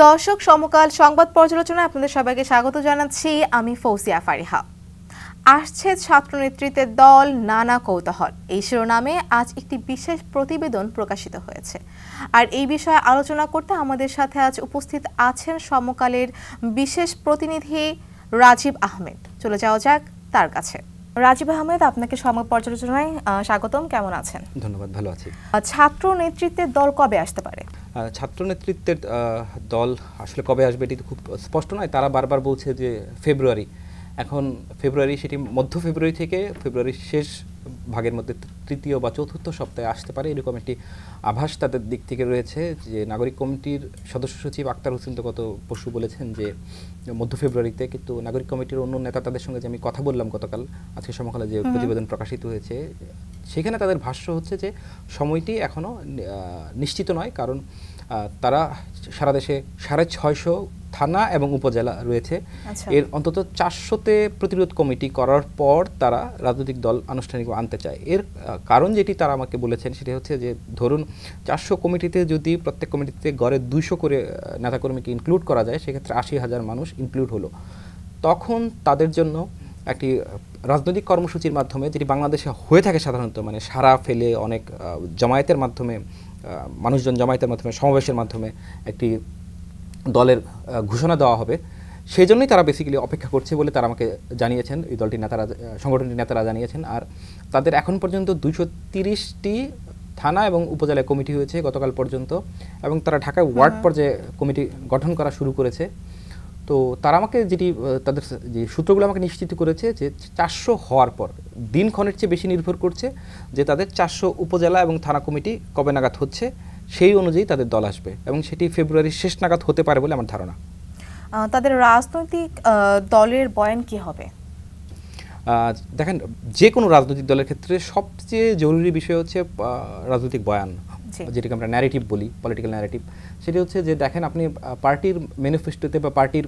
দর্শক সমকাল সংবাদ পর্যালোচনায় আপনাদের সবাইকে স্বাগত জানাচ্ছি। আমি ফৌজিয়া ফারিহা। আসছে ছাত্র নেতৃত্বের দল, নানা কৌতূহল, এই শিরোনামে আজ একটি বিশেষ প্রতিবেদন প্রকাশিত হয়েছে। আর এই বিষয়ে আলোচনা করতে আমাদের সাথে আজ উপস্থিত আছেন সমকালের বিশেষ প্রতিনিধি রাজীব আহমেদ। চলে যাওয়া যাক তার কাছে। রাজীব আহমেদ, আপনাকে সংবাদ পর্যালোচনায় স্বাগতম। কেমন আছেন? ধন্যবাদ, ভালো আছি। ছাত্র নেতৃত্বের দল কবে আসতে পারে? ছাত্র নেতৃত্বের দল আসলে কবে আসবে এটি তো খুব স্পষ্ট নয়। তারা বারবার বলছে যে ফেব্রুয়ারি। এখন ফেব্রুয়ারি, সেটি মধ্য ফেব্রুয়ারি থেকে ফেব্রুয়ারির শেষ ভাগের মধ্যে তৃতীয় বা চতুর্থ সপ্তাহে আসতে পারে, এরকম একটি আভাস তাদের দিক থেকে রয়েছে। যে নাগরিক কমিটির সদস্য সচিব আক্তার হোসেন তো গত পরশু বলেছেন যে মধ্য ফেব্রুয়ারিতে, কিন্তু নাগরিক কমিটির অন্য নেতা তাদের সঙ্গে যে আমি কথা বললাম গতকাল, আজকে সমকালে যে প্রতিবেদন প্রকাশিত হয়েছে, সেখানে তাদের ভাষ্য হচ্ছে যে সময়টি এখনও নিশ্চিত নয়। কারণ তারা সারা দেশে 650 থানা এবং উপজেলা রয়েছে। এর অন্তত 400তে প্রতিরোধ কমিটি করার পর তারা রাজনৈতিক দল আনুষ্ঠানিকভাবে আনতে চায়। এর কারণ যেটি তারা আমাকে বলেছেন সেটি হচ্ছে যে ধরুন 400 কমিটিতে যদি প্রত্যেক কমিটিতে গড়ে 200 করে নেতাকর্মীকে ইনক্লুড করা যায়, সেক্ষেত্রে 80,000 মানুষ ইনক্লুড হলো। তখন তাদের জন্য একটি রাজনৈতিক কর্মসূচির মাধ্যমে, যেটি বাংলাদেশে হয়ে থাকে সাধারণত, মানে সারা ফেলে অনেক জমায়েতের মাধ্যমে, মানুষজন জমায়েতের মাধ্যমে, সমাবেশের মাধ্যমে একটি দলের ঘোষণা দেওয়া হবে। সেই জন্যই তারা বেসিক্যালি অপেক্ষা করছে বলে তারা আমাকে জানিয়েছেন, এই দলটির নেতারা, সংগঠনটির নেতারা জানিয়েছেন। আর তাদের এখন পর্যন্ত 230টি থানা এবং উপজেলায় কমিটি হয়েছে গতকাল পর্যন্ত, এবং তারা ঢাকায় ওয়ার্ড পর্যায়ে কমিটি গঠন করা শুরু করেছে। তো তারা আমাকে যেটি, তাদের যে সূত্রগুলো আমাকে নিশ্চিত করেছে যে 400 হওয়ার পর দিনক্ষণের চেয়ে বেশি নির্ভর করছে যে তাদের 400 উপজেলা এবং থানা কমিটি কবে নাগাদ হচ্ছে, সেই অনুযায়ী তাদের দল আসবে, এবং সেটি ফেব্রুয়ারির শেষ নাগাদ হতে পারে বলে আমার ধারণা। তাদের রাজনৈতিক দলের বয়ান কি হবে? দেখেন, যে কোনো রাজনৈতিক দলের ক্ষেত্রে সবচেয়ে জরুরি বিষয় হচ্ছে রাজনৈতিক বয়ান, যেটাকে আমরা ন্যারেটিভ বলি, পলিটিক্যাল ন্যারেটিভ। সেটি হচ্ছে যে দেখেন, আপনি পার্টির ম্যানিফেস্টোতে বা পার্টির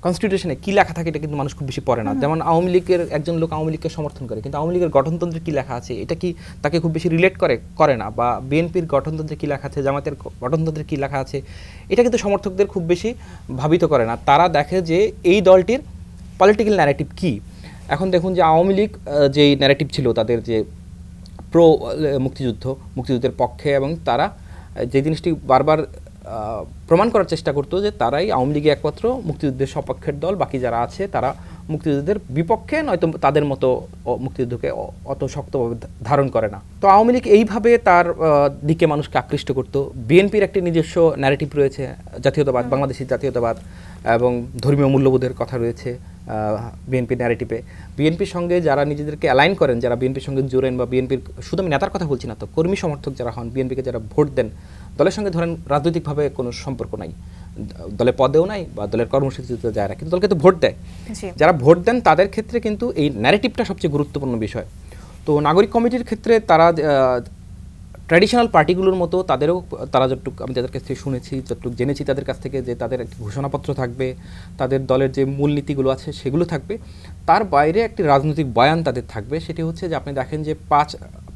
কনস্টিটিউশনে কী লেখা থাকে এটা কিন্তু মানুষ খুব বেশি পড়ে না। যেমন আওয়ামী লীগের একজন লোক আওয়ামী লীগকে সমর্থন করে, কিন্তু আওয়ামী লীগের গঠনতন্ত্রে কী লেখা আছে এটা কি তাকে খুব বেশি রিলেট করে না। বা বিএনপির গঠনতন্ত্রে কী লেখা আছে, জামাতের গঠনতন্ত্রে কী লেখা আছে, এটা কিন্তু সমর্থকদের খুব বেশি ভাবিত করে না। তারা দেখে যে এই দলটির পলিটিক্যাল ন্যারেটিভ কী। এখন দেখুন যে আওয়ামী লীগ যেই ন্যারেটিভ ছিল তাদের, যে প্রো মুক্তিযুদ্ধের পক্ষে, এবং তারা যে জিনিসটি বারবার প্রমাণ করার চেষ্টা করতো যে তারাই আওয়ামী লীগে একমাত্র মুক্তিযুদ্ধের সপক্ষের দল, বাকি যারা আছে তারা মুক্তিযুদ্ধের বিপক্ষে, নয়তো তাদের মতো মুক্তিযুদ্ধকে অত শক্তভাবে ধারণ করে না। তো আওয়ামী লীগ এইভাবে তার দিকে মানুষকে আকৃষ্ট করতো। বিএনপির একটি নিজস্ব ন্যারেটিভ রয়েছে, জাতীয়তাবাদ, বাংলাদেশি জাতীয়তাবাদ এবং ধর্মীয় মূল্যবোধের কথা রয়েছে বিএনপির ন্যারেটিভে। বিএনপির সঙ্গে যারা নিজেদেরকে অ্যালাইন করেন, যারা বিএনপির সঙ্গে জোড়েন, বা বিএনপির, শুধু আমি নেতার কথা বলছি না, তো কর্মী সমর্থক যারা হন, বিএনপিকে যারা ভোট দেন, দলের সঙ্গে ধরেন রাজনৈতিকভাবে কোনো সম্পর্ক নাই, দলে পদেও নাই বা দলের কর্মসূচিতে যায় না, কিন্তু দলকে তো ভোট দেয়। যারা ভোট দেন তাদের ক্ষেত্রে কিন্তু এই ন্যারেটিভটা সবচেয়ে গুরুত্বপূর্ণ বিষয়। তো নাগরিক কমিটির ক্ষেত্রে তারা ট্র্যাডিশনাল পার্টিগুলোর মতো তাদেরও, তারা যতটুকু আমি যাদের কাছ থেকে শুনেছি, যতটুকু জেনেছি তাদের কাছ থেকে, যে তাদের একটি ঘোষণাপত্র থাকবে, তাদের দলের যে মূলনীতিগুলো আছে সেগুলো থাকবে। তার বাইরে একটি রাজনৈতিক বয়ান তাদের থাকবে। সেটি হচ্ছে যে আপনি দেখেন যে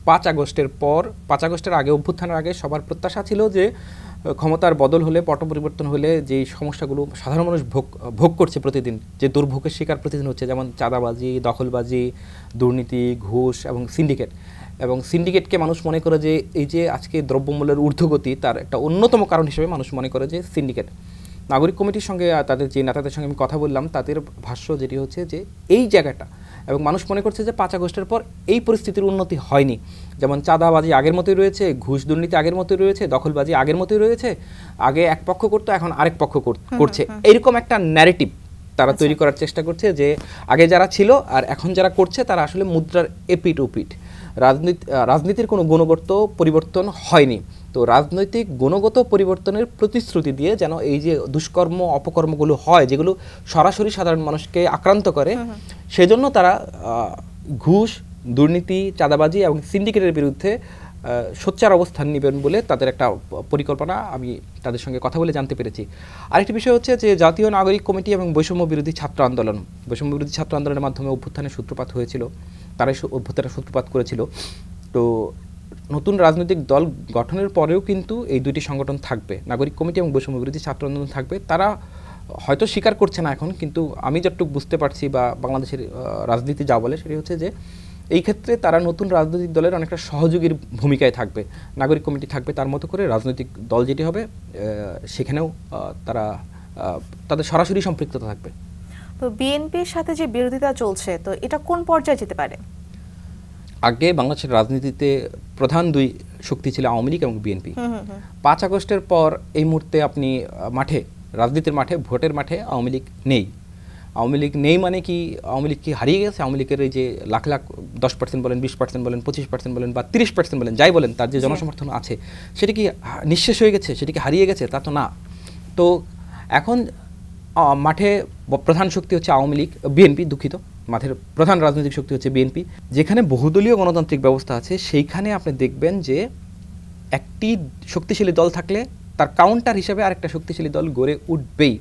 5 আগস্টের পর, 5 আগস্টের আগে, অভ্যুত্থানের আগে সবার প্রত্যাশা ছিল যে ক্ষমতার বদল হলে, পট পরিবর্তন হলে যেই সমস্যাগুলো সাধারণ মানুষ ভোগ করছে প্রতিদিন, যে দুর্ভোগের শিকার প্রতিদিন হচ্ছে, যেমন চাঁদাবাজি, দখলবাজি, দুর্নীতি, ঘুষ এবং সিন্ডিকেটকে মানুষ মনে করে যে এই যে আজকে দ্রব্যমূল্যের ঊর্ধ্বগতি, তার একটা অন্যতম কারণ হিসেবে মানুষ মনে করে যে সিন্ডিকেট। নাগরিক কমিটির সঙ্গে তাদের যে নেতাদের সঙ্গে আমি কথা বললাম, তাদের ভাষ্য যেটি হচ্ছে যে এই জায়গাটা, এবং মানুষ মনে করছে যে 5 আগস্টের পর এই পরিস্থিতির উন্নতি হয়নি। যেমন চাঁদাবাজি আগের মতোই রয়েছে, ঘুষ দুর্নীতি আগের মতোই রয়েছে, দখলবাজি আগের মতোই রয়েছে, আগে এক পক্ষ করতো, এখন আরেক পক্ষ করছে। এইরকম একটা ন্যারেটিভ তারা তৈরি করার চেষ্টা করছে, যে আগে যারা ছিল আর এখন যারা করছে তারা আসলে মুদ্রার এপিঠ ওপিঠ। রাজনীতির কোনো গুণগত পরিবর্তন হয়নি। তো রাজনৈতিক গুণগত পরিবর্তনের প্রতিশ্রুতি দিয়ে যেন এই যে দুষ্কর্ম অপকর্মগুলো হয়, যেগুলো সরাসরি সাধারণ মানুষকে আক্রান্ত করে, সেজন্য তারা ঘুষ, দুর্নীতি, চাঁদাবাজি এবং সিন্ডিকেটের বিরুদ্ধে সোচ্চার অবস্থান নেবেন বলে তাদের একটা পরিকল্পনা আমি তাদের সঙ্গে কথা বলে জানতে পেরেছি। আরেকটি বিষয় হচ্ছে যে জাতীয় নাগরিক কমিটি এবং বৈষম্য বিরোধী ছাত্র আন্দোলনের মাধ্যমে অভ্যুত্থানের সূত্রপাত হয়েছিল, তারাই অভ্যুত্থানের সূত্রপাত করেছিল। তো নতুন রাজনৈতিক দল গঠনের পরেও কিন্তু এই দুইটি সংগঠন থাকবে, নাগরিক কমিটি এবং বৈষম্য বিরোধী ছাত্র আন্দোলন থাকবে। তারা হয়তো স্বীকার করছে না এখন, কিন্তু আমি যতটুকু বুঝতে পারছি বা বাংলাদেশের রাজনীতি যা বলে সেটি হচ্ছে যে এই ক্ষেত্রে তারা নতুন রাজনৈতিক দলের অনেকটা সহযোগীর ভূমিকায় থাকবে। নাগরিক কমিটি থাকবে তার মতো করে, রাজনৈতিক দল যেটি হবে সেখানেও তারা তাদের সরাসরি সম্পৃক্ততা থাকবে। তো বিএনপির সাথে যে বিরোধিতা চলছে, তো এটা কোন পর্যায়ে যেতে পারে? আগে বাংলাদেশের রাজনীতিতে প্রধান দুই শক্তি ছিল আওয়ামী লীগ এবং বিএনপি। 5 আগস্টের পর এই মুহূর্তে আপনি মাঠে, রাজনীতির মাঠে, ভোটের মাঠে আওয়ামী লীগ নেই। আওয়ামী লীগ নেই মানে কি, আওয়ামী লীগ কি হারিয়ে গেছে? আওয়ামী লীগের এই যে লাখ লাখ 10% বলেন, 20% বলেন, 25% বলেন বা 30% বলেন, যাই বলেন, তার যে জনসমর্থন আছে সেটি কি নিঃশেষ হয়ে গেছে, সেটি কি হারিয়ে গেছে? তা তো না। তো এখন মাঠে প্রধান শক্তি হচ্ছে আওয়ামী লীগ, বিএনপি, দুঃখিত, মাঠের প্রধান রাজনৈতিক শক্তি হচ্ছে বিএনপি। যেখানে বহুদলীয় গণতান্ত্রিক ব্যবস্থা আছে সেইখানে আপনি দেখবেন যে একটি শক্তিশালী দল থাকলে তার কাউন্টার হিসেবে আরেকটা শক্তিশালী দল গড়ে উঠবেই।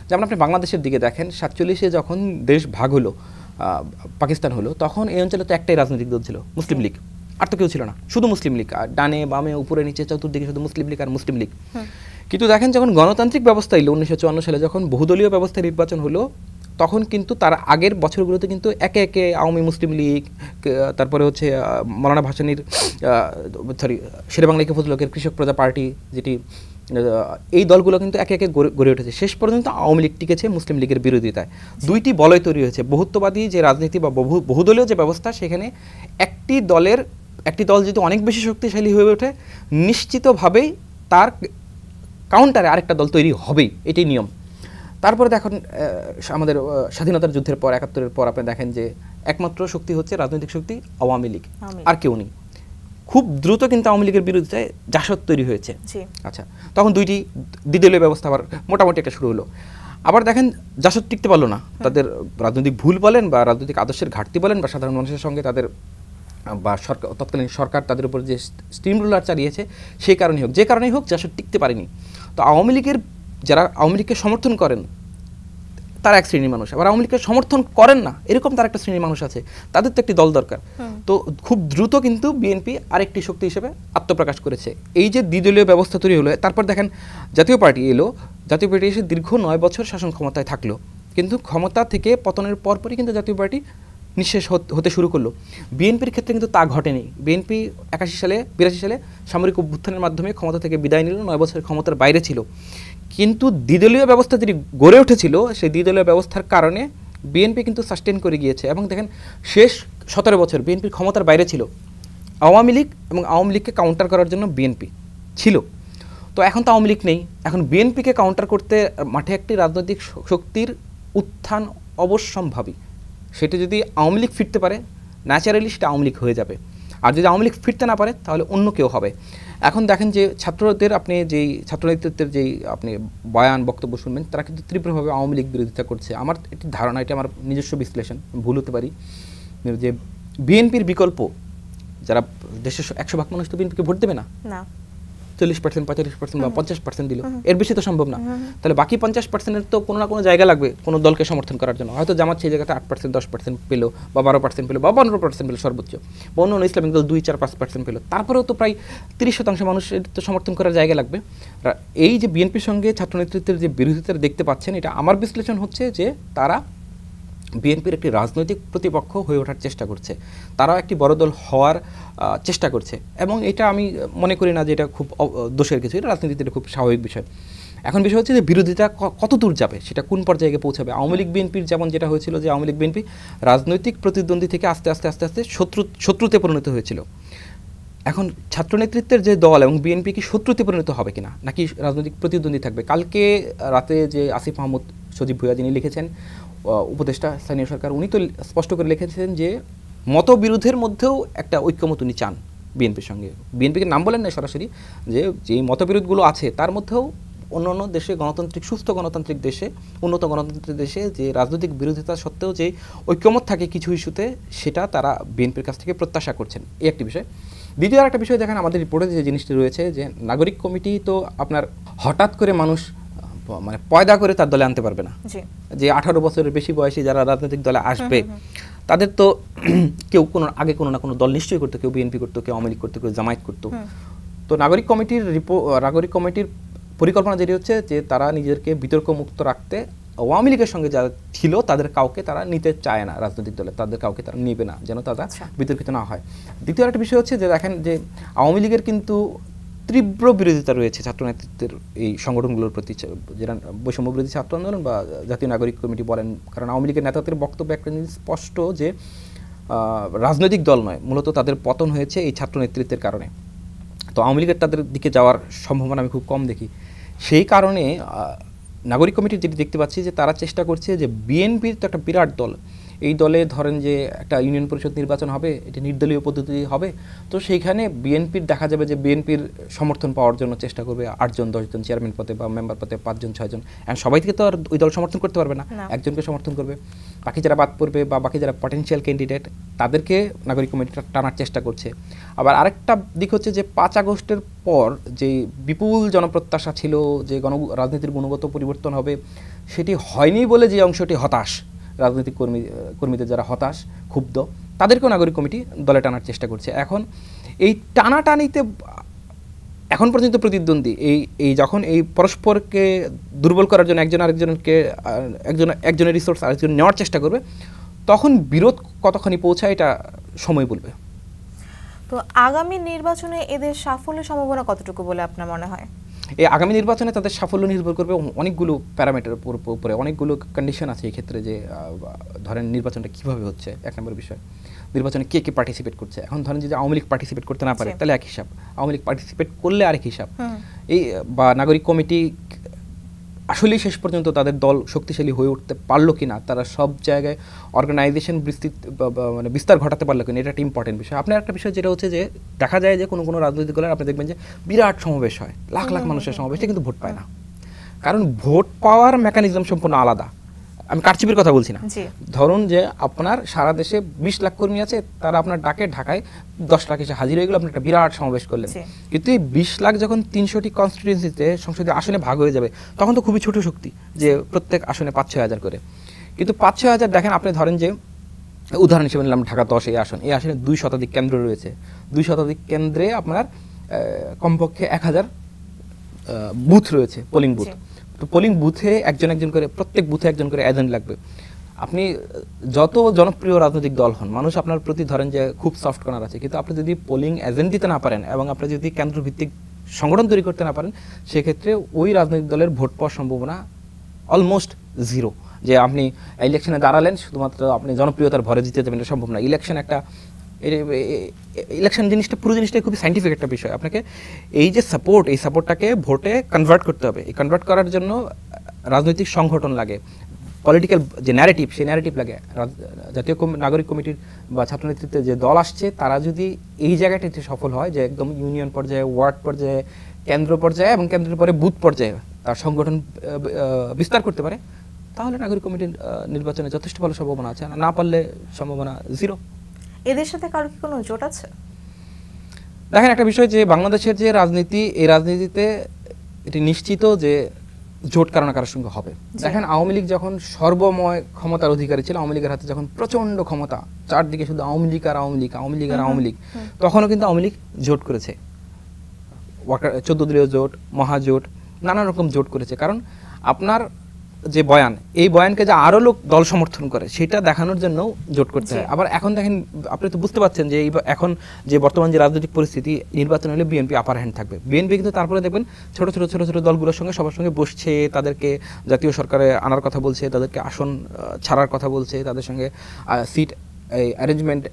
যেমন আপনি বাংলাদেশের দিকে দেখেন, 47-এ যখন দেশ ভাগ হলো, পাকিস্তান হলো, তখন এই অঞ্চলে তো একটাই রাজনৈতিক দল ছিল, মুসলিম লীগ, আর তো কেউ ছিল না, শুধু মুসলিম লীগ। আর ডানে বামে উপরে নিচে চতুর্দিকে শুধু মুসলিম লীগ আর মুসলিম লীগ। কিন্তু দেখেন যখন গণতান্ত্রিক ব্যবস্থা এলো 1954 সালে, যখন বহুদলীয় ব্যবস্থায় নির্বাচন হলো, তখন কিন্তু তার আগের বছরগুলোতে কিন্তু একে একে আওয়ামী মুসলিম লীগ, তারপরে হচ্ছে মৌলানা ভাসানীর শেরেবাংলা ফজলুল হকের কৃষক প্রজা পার্টি, যেটি, এই দলগুলো কিন্তু একে একে গড়ে উঠেছে। শেষ পর্যন্ত আওয়ামী লীগ টিকেছে মুসলিম লীগের বিরোধিতায়। দুইটি বলয় তৈরি হয়েছে, বহুত্ববাদী যে রাজনীতি বা বহুদলীয় যে ব্যবস্থা, সেখানে একটি দল যদি অনেক বেশি শক্তিশালী হয়ে ওঠে, নিশ্চিতভাবেই তার কাউন্টারে আরেকটা দল তৈরি হবেই, এটাই নিয়ম। তারপরে দেখুন আমাদের স্বাধীনতার যুদ্ধের পর, 71-এর পর আপনি দেখেন যে একমাত্র শক্তি হচ্ছে রাজনৈতিক শক্তি আওয়ামী লীগ, আর কেউ নেই। খুব দ্রুত কিন্তু আওয়ামী লীগের বিরুদ্ধে জাসদ তৈরি হয়েছে। আচ্ছা, তখন দুইটি দ্বিদলীয় ব্যবস্থা আবার মোটামুটি একটা শুরু হলো। আবার দেখেন জাসদ টিকতে পারলো না, তাদের রাজনৈতিক ভুল বলেন বা রাজনৈতিক আদর্শের ঘাটতি বলেন বা সাধারণ মানুষের সঙ্গে তাদের বা তৎকালীন সরকার তাদের উপর যে স্টিম রুলার চালিয়েছে, সেই কারণেই হোক, যে কারণেই হোক, জাসদ টিকতে পারেনি। তো আওয়ামী লীগের যারা আওয়ামী লীগকে সমর্থন করেন তারা এক শ্রেণীর মানুষ, আবার আওয়ামী লীগকে সমর্থন করেন না এরকম তার একটা শ্রেণীর মানুষ আছে, তাদের তো একটি দল দরকার। তো খুব দ্রুত কিন্তু বিএনপি আরেকটি শক্তি হিসেবে আত্মপ্রকাশ করেছে। এই যে দ্বিদলীয় ব্যবস্থা তৈরি হলো, তারপর দেখেন জাতীয় পার্টি এলো, জাতীয় পার্টি এসে দীর্ঘ 9 বছর শাসন ক্ষমতায় থাকলো, কিন্তু ক্ষমতা থেকে পতনের পরপরই কিন্তু জাতীয় পার্টি নিঃশেষ হতে শুরু করলো। বিএনপির ক্ষেত্রে কিন্তু তা ঘটেনি। বিএনপি 82 সালে সামরিক অভ্যুত্থানের মাধ্যমে ক্ষমতা থেকে বিদায় নিল, 9 বছর ক্ষমতার বাইরে ছিল। কিন্তু দ্বিদলীয় ব্যবস্থা যেটি গড়ে উঠেছিল, সেই দ্বিদলীয় ব্যবস্থার কারণে বিএনপি কিন্তু সাস্টেন করে গিয়েছে। এবং দেখেন শেষ 17 বছর বিএনপির ক্ষমতার বাইরে ছিল আওয়ামী লীগ, এবং আওয়ামী লীগকে কাউন্টার করার জন্য বিএনপি ছিল। তো এখন তো আওয়ামী লীগ নেই, এখন বিএনপিকে কাউন্টার করতে মাঠে একটি রাজনৈতিক শক্তির উত্থান অবশ্যম্ভাবী। সেটা যদি আওয়ামী লীগ ফিরতে পারে, ন্যাচারালি সেটা আওয়ামী লীগ হয়ে যাবে। আর যদি আওয়ামী লীগ ফিরতে না পারে, তাহলে অন্য কেউ হবে। এখন দেখেন যে ছাত্রদের, আপনি যেই ছাত্র নেতৃত্বের যেই আপনি বয়ান বক্তব্য শুনবেন, তারা কিন্তু তীব্রভাবে আওয়ামী লীগ বিরোধিতা করছে। আমার একটি ধারণা, এটা আমার নিজস্ব বিশ্লেষণ, ভুল হতে পারি, যে বিএনপির বিকল্প যারা দেশের 100 ভাগ মানুষ তো বিএনপিকে ভোট দেবে না, 40%, 45% বা 50% দিল, এর বেশি তো সম্ভব না। তাহলে বাকি 50%-এর তো কোনো না কোনো জায়গা লাগবে কোনো দলকে সমর্থন করার জন্য। হয়তো জামাত সেই জায়গাটা 8%, 10% পেলো, বা 12% পেলো, বা 15% পেলো সর্বোচ্চ, বা অন্য ইসলামিক দল 2, 4, 5% পেলো। তারপরেও তো প্রায় 30% মানুষের তো সমর্থন করার জায়গা লাগবে। এই যে বিএনপির সঙ্গে ছাত্র নেতৃত্বের যে বিরোধিতা দেখতে পাচ্ছেন, এটা আমার বিশ্লেষণ হচ্ছে যে তারা বিএনপির একটি রাজনৈতিক প্রতিপক্ষ হয়ে ওঠার চেষ্টা করছে, তারাও একটি বড় দল হওয়ার চেষ্টা করছে। এবং এটা আমি মনে করি না যে এটা খুব দোষের কিছু, এটা রাজনীতিতে এটা খুব স্বাভাবিক বিষয়। এখন বিষয় হচ্ছে যে বিরোধিতা কত দূর যাবে, সেটা কোন পর্যায়ে গিয়ে পৌঁছাবে। আওয়ামী লীগ বিএনপির যেমন যেটা হয়েছিল, যে আওয়ামী লীগ বিএনপি রাজনৈতিক প্রতিদ্বন্দ্বী থেকে আস্তে আস্তে আস্তে আস্তে শত্রুতে পরিণত হয়েছিল। এখন ছাত্র নেতৃত্বের যে দল এবং বিএনপি কি শত্রুতে পরিণত হবে কিনা, নাকি রাজনৈতিক প্রতিদ্বন্দ্বী থাকবে? কালকে রাতে যে আসিফ মাহমুদ সজীব ভুঁইয়া যিনি লিখেছেন, উপদেষ্টা স্থানীয় সরকার, উনি তো স্পষ্ট করে লিখেছেন যে মতবিরোধের মধ্যেও একটা ঐক্যমত উনি চান বিএনপির সঙ্গে। বিএনপিকে নাম বলেন না সরাসরি, যে যেই মতবিরোধগুলো আছে তার মধ্যেও অন্যান্য দেশে গণতান্ত্রিক, সুস্থ গণতান্ত্রিক দেশে, উন্নত গণতান্ত্রিক দেশে যে রাজনৈতিক বিরোধিতা সত্ত্বেও যে ঐক্যমত থাকে কিছু ইস্যুতে, সেটা তারা বিএনপির কাছ থেকে প্রত্যাশা করছেন। এই একটি বিষয়। দ্বিতীয় আরেকটা বিষয় দেখেন, আমাদের রিপোর্টে যে জিনিসটি রয়েছে, যে নাগরিক কমিটি তো আপনার হঠাৎ করে মানুষ মানে পয়দা করে তার দলে আনতে পারবে না। যে 18 বছরের বেশি বয়সী যারা রাজনৈতিক দলে আসবে, তাদের তো কেউ আগে কোনো না কোনো দল নিশ্চয়ই করতো, কেউ বিএনপি করতো, কেউ আওয়ামী লীগ করতো, কেউ জামায়াত করতো। তো নাগরিক কমিটির পরিকল্পনা যেটি হচ্ছে যে তারা নিজেদেরকে বিতর্ক মুক্ত রাখতে আওয়ামী লীগের সঙ্গে যারা ছিল তাদের কাউকে তারা নিতে চায় না, রাজনৈতিক দলে তাদের কাউকে তারা নেবে না, যেন তারা বিতর্কিত না হয়। দ্বিতীয় একটা বিষয় হচ্ছে যে দেখেন যে আওয়ামী লীগের কিন্তু তীব্র বিরোধিতা রয়েছে ছাত্র নেতৃত্বের এই সংগঠনগুলোর প্রতি, যেটা বৈষম্য বিরোধী ছাত্র আন্দোলন বা জাতীয় নাগরিক কমিটি বলেন। কারণ আওয়ামী লীগের নেতাদের বক্তব্য একটা জিনিস স্পষ্ট যে রাজনৈতিক দল নয়, মূলত তাদের পতন হয়েছে এই ছাত্র নেতৃত্বের কারণে। তো আওয়ামী লীগের তাদের দিকে যাওয়ার সম্ভাবনা আমি খুব কম দেখি। সেই কারণে নাগরিক কমিটির যেটি দেখতে পাচ্ছি যে তারা চেষ্টা করছে যে বিএনপির তো একটা বিরাট দল, এই দলে ধরেন যে একটা ইউনিয়ন পরিষদ নির্বাচন হবে, এটি নির্দলীয় পদ্ধতি হবে, তো সেইখানে বিএনপির দেখা যাবে যে বিএনপির সমর্থন পাওয়ার জন্য চেষ্টা করবে 8 জন 10 জন চেয়ারম্যান পদে বা মেম্বার পদে 5 জন 6 জন, এখন সবাই থেকে তো আর ওই দল সমর্থন করতে পারবে না, একজনকে সমর্থন করবে। বাকি যারা বাদ পড়বে বা বাকি যারা পটেনশিয়াল ক্যান্ডিডেট তাদেরকে নাগরিক কমিটিটা টানার চেষ্টা করছে। আবার আরেকটা দিক হচ্ছে যে 5 আগস্টের পর যে বিপুল জনপ্রত্যাশা ছিল যে রাজনীতির গুণগত পরিবর্তন হবে, সেটি হয়নি বলে যে অংশটি হতাশ, রাজনৈতিক কর্মীদের যারা হতাশ ক্ষুব্ধ, তাদেরকেও নাগরিক কমিটি দলে টানার চেষ্টা করছে। এখন এই টানাটানিতে এখন পর্যন্ত প্রতিদ্বন্দ্বী এই যখন এই পরস্পরকে দুর্বল করার জন্য একজন আরেকজনকে একজনের রিসোর্স আরেকজন নেওয়ার চেষ্টা করবে, তখন বিরোধ কতখানি পৌঁছায় এটা সময় বলবে। তো আগামী নির্বাচনে এদের সাফল্যের সম্ভাবনা কতটুকু বলে আপনার মনে হয়? এই আগামী নির্বাচনে তাদের সাফল্য নির্ভর করবে অনেকগুলো প্যারামিটার উপরে, অনেকগুলো কন্ডিশন আছে এই ক্ষেত্রে। যে ধরেন নির্বাচনটা কিভাবে হচ্ছে, এক নম্বর বিষয়। নির্বাচনে কে কে পার্টিসিপেট করছে। এখন ধরেন যদি আওয়ামী লীগ পার্টিসিপেট করতে না পারে তাহলে এক হিসাব, আওয়ামী লীগ পার্টিসিপেট করলে আরেক হিসাব। এই বা নাগরিক কমিটি আসলেই শেষ পর্যন্ত তাদের দল শক্তিশালী হয়ে উঠতে পারলো কিনা, তারা সব জায়গায় অর্গানাইজেশন মানে বিস্তার ঘটাতে পারলো কিনা, এটা একটা ইম্পর্টেন্ট বিষয়। আপনার একটা বিষয় যেটা হচ্ছে যে দেখা যায় যে কোনো রাজনৈতিক দলের আপনি দেখবেন যে বিরাট সমাবেশ হয়, লাখ লাখ মানুষের সমাবেশ, কিন্তু ভোট পায় না। কারণ ভোট পাওয়ার মেকানিজম সম্পূর্ণ আলাদা। আমি কারচুপির কথা বলছি না। ধরুন যে আপনার সারা দেশে 20 লাখ কর্মী আছে, তারা আপনার ডাকে ঢাকায় 10 লাখ এসে হাজির হয়ে গেল, আপনি একটা বিরাট সমাবেশ করলেন। কিন্তু এই 20 লাখ যখন 300টি কনস্টিটিউয়েন্সিতে সংসদীয় আসনে ভাগ হয়ে যাবে, তখন তো খুবই ছোট শক্তি যে প্রত্যেক আসনে 5-6 হাজার করে। কিন্তু 5-6 হাজার দেখেন, আপনি ধরেন যে উদাহরণ হিসেবে নিলাম ঢাকা 10 এই আসনে 2 শতাধিক কেন্দ্র রয়েছে। 2 শতাধিক কেন্দ্রে আপনার কমপক্ষে 1000 বুথ রয়েছে, পোলিং বুথ। তো পোলিং বুথে একজন করে, প্রত্যেক বুথে একজন করে এজেন্ট লাগবে। আপনি যত জনপ্রিয় রাজনৈতিক দল হন, মানুষ আপনার প্রতি ধরেন যে খুব সফট কর্নার আছে, কিন্তু আপনি যদি পোলিং এজেন্ট দিতে না পারেন এবং আপনি যদি কেন্দ্রভিত্তিক সংগঠন তৈরি করতে না পারেন, সেক্ষেত্রে ওই রাজনৈতিক দলের ভোট পাওয়ার সম্ভাবনা অলমোস্ট জিরো। যে আপনি ইলেকশনে দাঁড়ালেন, শুধুমাত্র আপনি জনপ্রিয়তার ভরে জিতে যাবেন, এটা সম্ভব না। ইলেকশন জিনিসটা, পুরো জিনিসটাই খুবই সাইন্টিফিক একটা বিষয়। আপনাকে এই যে সাপোর্ট, এই সাপোর্টটাকে ভোটে কনভার্ট করতে হবে। এই কনভার্ট করার জন্য রাজনৈতিক সংগঠন লাগে, পলিটিক্যাল যে ন্যারেটিভ, সেই ন্যারেটিভ লাগে। জাতীয় নাগরিক কমিটির বা ছাত্র নেতৃত্বে যে দল আসছে, তারা যদি এই জায়গাটিতে সফল হয় যে একদম ইউনিয়ন পর্যায়ে, ওয়ার্ড পর্যায়ে, কেন্দ্র পর্যায়ে এবং কেন্দ্রের পরে বুথ পর্যায়ে তার সংগঠন বিস্তার করতে পারে, তাহলে নাগরিক কমিটির নির্বাচনে যথেষ্ট ভালো সম্ভাবনা আছে। না পারলে সম্ভাবনা জিরো। এদের সাথে কারো কি কোনো জোট আছে? দেখেন, একটা বিষয় যে বাংলাদেশের যে রাজনীতি, এই রাজনীতিতে এটি নিশ্চিত যে জোট কারো না কারোর সঙ্গে হবে। দেখেন, আওয়ামী লীগ যখন সর্বময় ক্ষমতার অধিকারী ছিল, আওয়ামী লীগের হাতে যখন প্রচন্ড ক্ষমতা, চারদিকে শুধু আওয়ামী লীগ আর আওয়ামী লীগ, আওয়ামী লীগ আর আওয়ামী লীগ, তখনও কিন্তু আওয়ামী লীগ জোট করেছে, 14 দলীয় জোট, মহাজোট, নানা রকম জোট করেছে। কারণ আপনার যে বয়ান, এই বয়ানকে যে আরো লোক দল সমর্থন করে, সেটা দেখানোর জন্য জোট করতে হয়। আবার এখন দেখেন, আপনি তো বুঝতে পারছেন যে এখন যে বর্তমান যে রাজনৈতিক পরিস্থিতি, নির্বাচন হলে বিএনপি আপার হ্যান্ড থাকবে। বিএনপি কিন্তু তারপরে দেখবেন ছোট ছোট দলগুলোর সঙ্গে সবার সঙ্গে বসছে, তাদেরকে জাতীয় সরকারে আনার কথা বলছে, তাদেরকে আসন ছাড়ার কথা বলছে, তাদের সঙ্গে সিট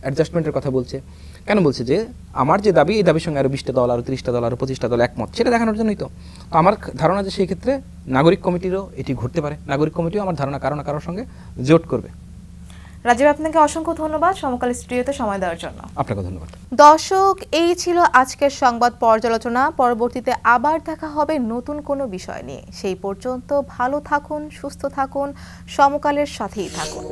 অ্যাডজাস্টমেন্টের কথা বলছে। কেন বলছে? যে আমার যে দাবি, এই দাবির সঙ্গে আরো 20টা দল, আরো 30টা দল, আরো 25টা দল একমত, সেটা দেখানোর জন্যই তো। আমার ধারণা যে সেই ক্ষেত্রে নাগরিক কমিটিরও এটি ঘটতে পারে। নাগরিক কমিটিও আমার ধারণা কারো না কারোর সঙ্গে জোট করবে। রাজীব, আপনাকে অসংখ্য ধন্যবাদ সমকাল স্টুডিওতে সময় দেওয়ার জন্য। আপনাকে ধন্যবাদ। দর্শক, এই ছিল আজকের সংবাদ পর্যালোচনা। পরবর্তীতে আবার দেখা হবে নতুন কোনো বিষয় নিয়ে। সেই পর্যন্ত ভালো থাকুন, সুস্থ থাকুন, সমকালের সাথেই থাকুন।